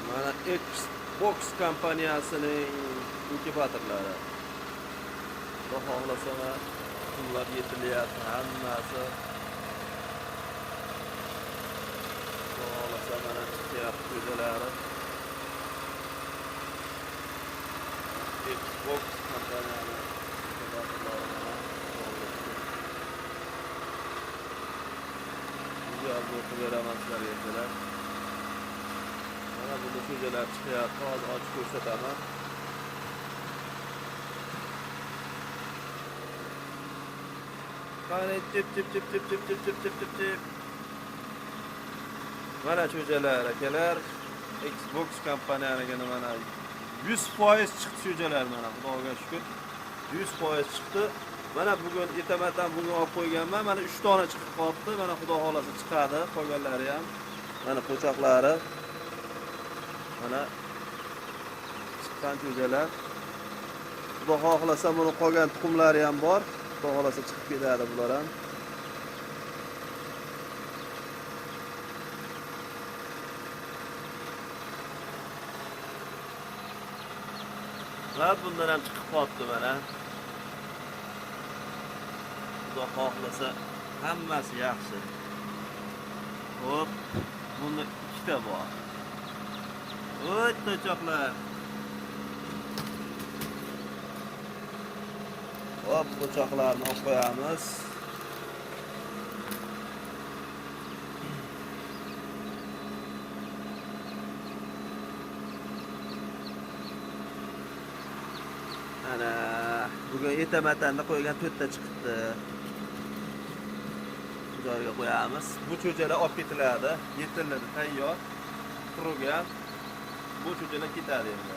Mana Xbox kompaniyasining inkubatorlari. Xudo xohlasa pullar yetilyapti hammasi. Xudo xohlasa mana chiqyapti ko'chalari. Xbox kompaniyasi inkubatorlari mana. Yozib beraman sizlarga dedilar. Mana bunda ko'chalar chiqyapti. Hozir ochib ko'rsataman. Qani tip. Mana cho'jalar akalar, Xbox kompaniyasiga mana 100% chiqdi cho'jalar mana Xudoga shukr. 100% chiqdi. Mana bugun ertamatdan bugun olib qo'yganman. Mana 3 dona chiqib qoldi. Mana Xudo xolasa chiqadi. Qolganlari ham mana po'choqlari. Mana chiqqan cho'jalar. Xudo xolasa buni qolgan tuxumlari ham bor. Xudo xolasa chiqib ketadi bular ham. Va bundan ham chiqib qoldi mana. Xudo xohlasa hammasi yaxshi. Hop, bunda ikkita bor. Oy, to'choqlar. Hop, to'choqlarni olib qo'yamiz. Ana, bugun ertamatanda qo'ygan 4 ta chiqdi. Joyga qo'yamiz. Bu cho'jalar olib ketiladi. Yetiladi, tayyor. Turgan. Bu cho'jalar ketadi endi.